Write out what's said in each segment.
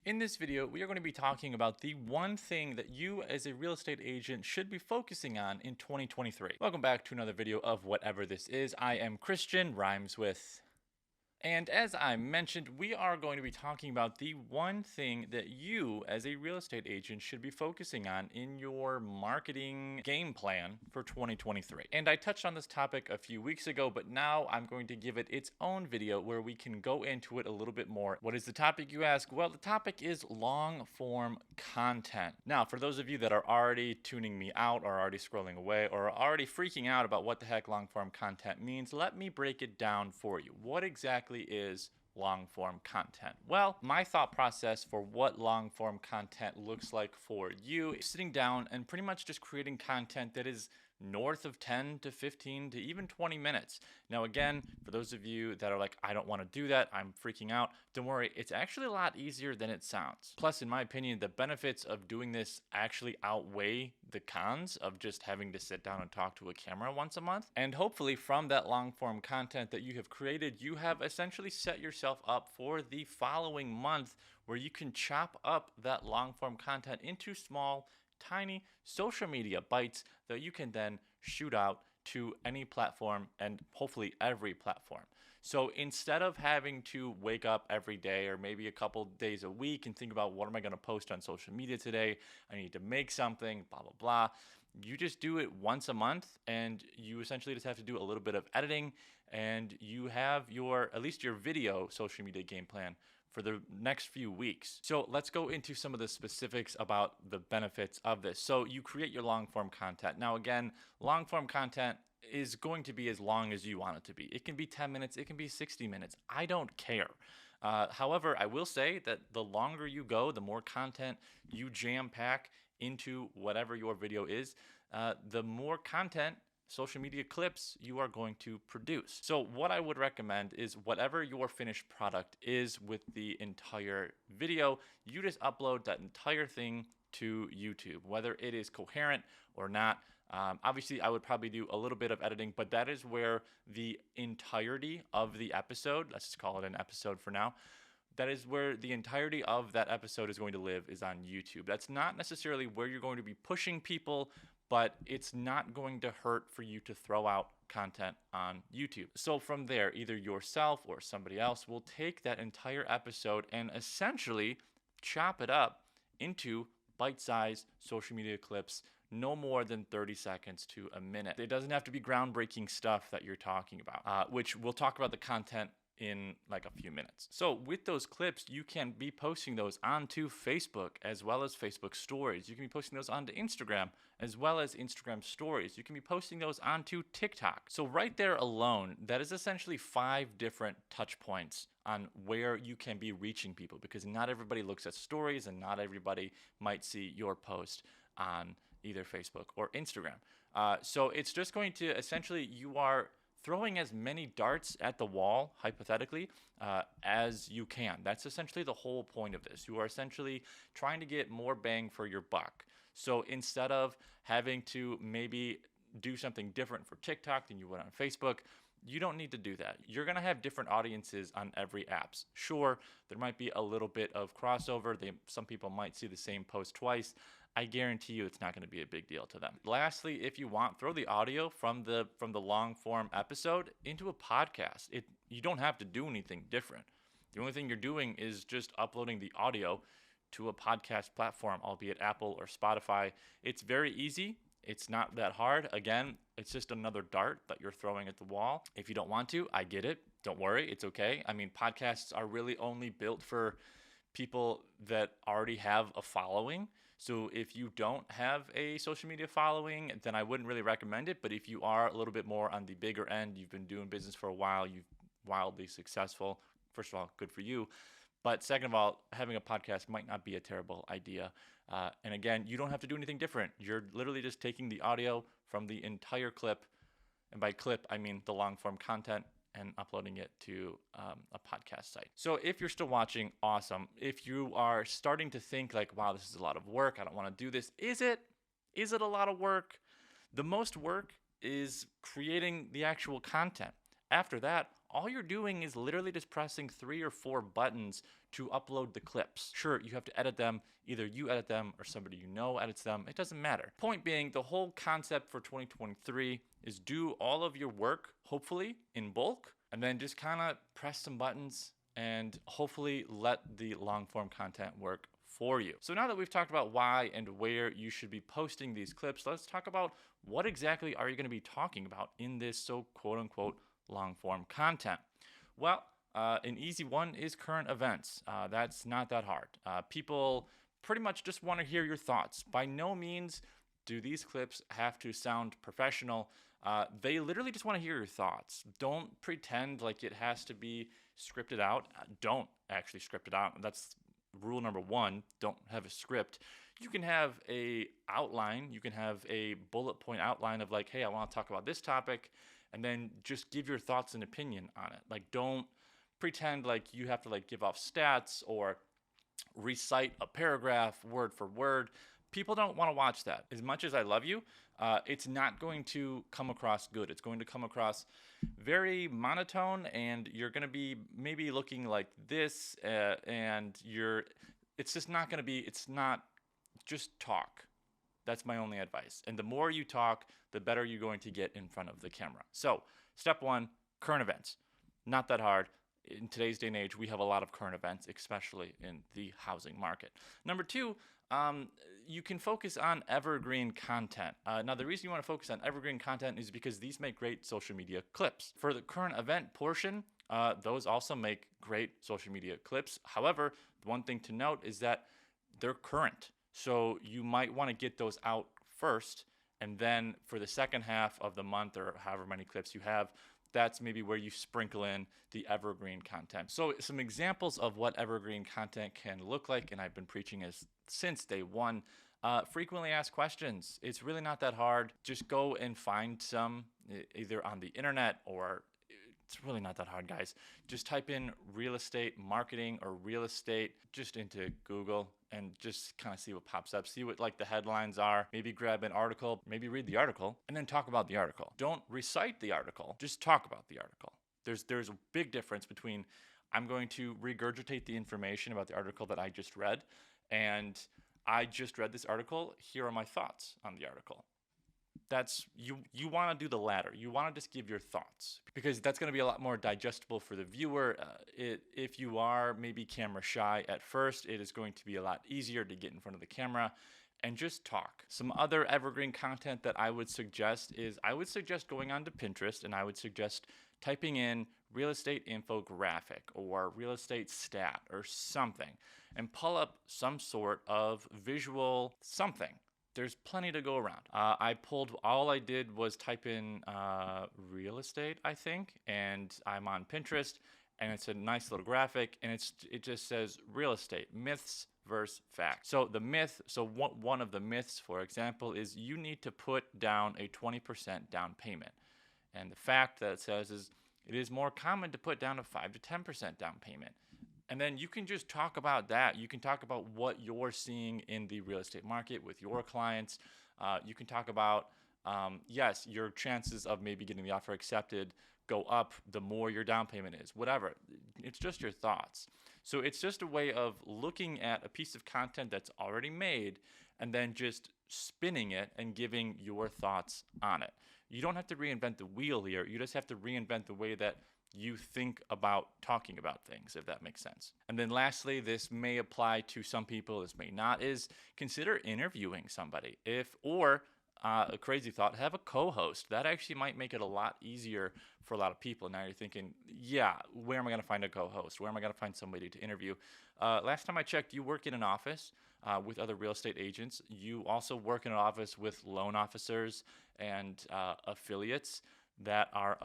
In this video, we are going to be talking about the one thing that you as a real estate agent should be focusing on in 2023. Welcome back to another video of whatever this is. I am Christian, rhymes with. And as I mentioned, we are going to be talking about the one thing that you as a real estate agent should be focusing on in your marketing game plan for 2023. And I touched on this topic a few weeks ago, but now I'm going to give it its own video where we can go into it a little bit more. What is the topic, you ask? Well, the topic is long form content. Now, for those of you that are already tuning me out or already scrolling away or are already freaking out about what the heck long form content means, let me break it down for you. What exactly is long form content? Well, my thought process for what long form content looks like for you is sitting down and pretty much just creating content that is north of 10 to 15 to even 20 minutes. Now, again, for those of you that are like, I don't want to do that, I'm freaking out, don't worry, it's actually a lot easier than it sounds. Plus, in my opinion, the benefits of doing this actually outweigh the cons of just having to sit down and talk to a camera once a month. And hopefully from that long form content that you have created, you have essentially set yourself up for the following month where you can chop up that long form content into small, tiny social media bites that you can then shoot out to any platform and hopefully every platform. So instead of having to wake up every day or maybe a couple days a week and think about what am I going to post on social media today, I need to make something, blah, blah, blah. You just do it once a month and you essentially just have to do a little bit of editing and you have at least your video social media game plan for the next few weeks. So let's go into some of the specifics about the benefits of this. So you create your long form content. Now again, long form content is going to be as long as you want it to be. It can be 10 minutes, it can be 60 minutes. I don't care. However, I will say that the longer you go, the more content you jam pack into whatever your video is, the more content social media clips you are going to produce. So what I would recommend is whatever your finished product is with the entire video, you just upload that entire thing to YouTube, whether it is coherent or not. Obviously, I would probably do a little bit of editing, but that is where the entirety of the episode, let's just call it an episode for now, that is where the entirety of that episode is going to live, is on YouTube. That's not necessarily where you're going to be pushing people, but it's not going to hurt for you to throw out content on YouTube. So from there, either yourself or somebody else will take that entire episode and essentially chop it up into bite-sized social media clips, no more than 30 seconds to a minute. It doesn't have to be groundbreaking stuff that you're talking about, which we'll talk about the content in like a few minutes. So with those clips, you can be posting those onto Facebook as well as Facebook stories. You can be posting those onto Instagram as well as Instagram stories. You can be posting those onto TikTok. So right there alone, that is essentially 5 different touch points on where you can be reaching people, because not everybody looks at stories and not everybody might see your post on either Facebook or Instagram. So it's just going to essentially, you are throwing as many darts at the wall, hypothetically, as you can. That's essentially the whole point of this. You are essentially trying to get more bang for your buck. So instead of having to maybe do something different for TikTok than you would on Facebook, you don't need to do that. You're going to have different audiences on every apps. Sure, there might be a little bit of crossover. Some people might see the same post twice. I guarantee you it's not going to be a big deal to them. Lastly, if you want, throw the audio from the long form episode into a podcast. You don't have to do anything different. The only thing you're doing is just uploading the audio to a podcast platform, albeit Apple or Spotify. It's very easy. It's not that hard. Again, it's just another dart that you're throwing at the wall. If you don't want to, I get it. Don't worry. It's okay. I mean, podcasts are really only built for people that already have a following. So if you don't have a social media following, then I wouldn't really recommend it. But if you are a little bit more on the bigger end, you've been doing business for a while, you've wildly successful. First of all, good for you. But second of all, having a podcast might not be a terrible idea. And again, you don't have to do anything different. You're literally just taking the audio from the entire clip. And by clip, I mean the long form content, and uploading it to a podcast site. So if you're still watching, awesome. If you are starting to think like, wow, this is a lot of work, I don't want to do this. Is it a lot of work? The most work is creating the actual content. After that, all you're doing is literally just pressing 3 or 4 buttons to upload the clips. Sure, you have to edit them. Either you edit them or somebody you know edits them. It doesn't matter. Point being, the whole concept for 2023 is do all of your work, hopefully, in bulk, and then just kind of press some buttons and hopefully let the long form content work for you. So now that we've talked about why and where you should be posting these clips, let's talk about what exactly are you going to be talking about in this so quote unquote long form content. Well, an easy one is current events. That's not that hard. People pretty much just want to hear your thoughts. By no means do these clips have to sound professional. They literally just want to hear your thoughts. Don't pretend like it has to be scripted out. Don't actually script it out. That's rule number 1. Don't have a script. You can have a outline. You can have a bullet point outline of like, hey, I want to talk about this topic, and then just give your thoughts and opinion on it. Like, don't pretend like you have to like give off stats or recite a paragraph word for word. People don't want to watch that. As much as I love you, it's not going to come across good. It's going to come across very monotone, and you're going to be maybe looking like this, and it's just not going to be, it's not, just talk. That's my only advice. And the more you talk, the better you're going to get in front of the camera. So, step 1, current events. Not that hard. In today's day and age, we have a lot of current events, especially in the housing market. Number 2, you can focus on evergreen content. Now, the reason you want to focus on evergreen content is because these make great social media clips. For the current event portion, those also make great social media clips. However, the one thing to note is that they're current. So you might want to get those out first, and then for the second half of the month or however many clips you have, that's maybe where you sprinkle in the evergreen content. So some examples of what evergreen content can look like, and I've been preaching this since day 1, frequently asked questions. It's really not that hard. Just go and find some either on the internet, or it's really not that hard, guys. Just type in real estate marketing or real estate just into Google and just kind of see what pops up. See what like the headlines are. Maybe grab an article, maybe read the article, and then talk about the article. Don't recite the article, just talk about the article. There's a big difference between I'm going to regurgitate the information about the article that I just read, and I just read this article, here are my thoughts on the article. That's you want to do the latter. You want to just give your thoughts, because that's going to be a lot more digestible for the viewer. If you are maybe camera shy at first, it is going to be a lot easier to get in front of the camera and just talk. Some other evergreen content that I would suggest is I would suggest going onto Pinterest, and I would suggest typing in real estate infographic or real estate stat or something, and pull up some sort of visual something. There's plenty to go around. All I did was type in real estate, I think, and I'm on Pinterest, and it's a nice little graphic, and it just says real estate, myths versus facts. So one of the myths, for example, is you need to put down a 20% down payment. And the fact that it says is it is more common to put down a 5 to 10% down payment. And then you can just talk about that. You can talk about what you're seeing in the real estate market with your clients. You can talk about, yes, your chances of maybe getting the offer accepted go up the more your down payment is, whatever. It's just your thoughts. So it's just a way of looking at a piece of content that's already made and then just spinning it and giving your thoughts on it. You don't have to reinvent the wheel here. You just have to reinvent the way that you think about talking about things, if that makes sense. And then lastly, this may apply to some people, this may not, is consider interviewing somebody. A crazy thought, have a co-host. That actually might make it a lot easier for a lot of people. Now you're thinking, yeah, where am I going to find a co-host? Where am I going to find somebody to interview? Last time I checked, you work in an office with other real estate agents. You also work in an office with loan officers and affiliates that are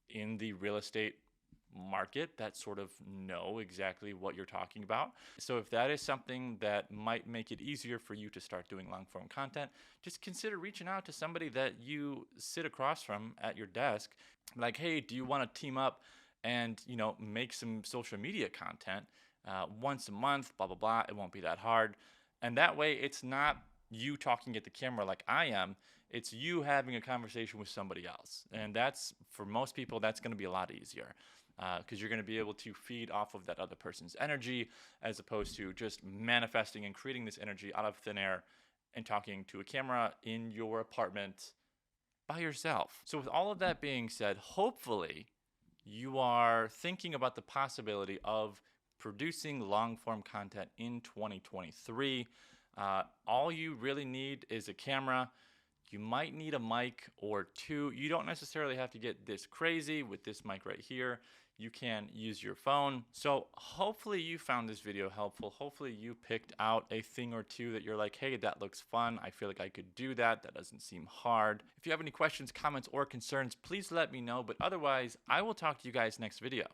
in the real estate market that sort of know exactly what you're talking about. So if that is something that might make it easier for you to start doing long form content, just consider reaching out to somebody that you sit across from at your desk. Like, hey, do you want to team up and, make some social media content once a month, blah, blah, blah. It won't be that hard. And that way it's not you talking at the camera like I am. It's you having a conversation with somebody else. And that's, for most people, that's going to be a lot easier. because you're going to be able to feed off of that other person's energy as opposed to just manifesting and creating this energy out of thin air and talking to a camera in your apartment by yourself. So with all of that being said, hopefully you are thinking about the possibility of producing long form content in 2023. All you really need is a camera. You might need a mic or two. You don't necessarily have to get this crazy with this mic right here. You can use your phone. So hopefully you found this video helpful. Hopefully you picked out a thing or two that you're like, hey, that looks fun. I feel like I could do that. That doesn't seem hard. If you have any questions, comments, or concerns, please let me know. But otherwise, I will talk to you guys next video.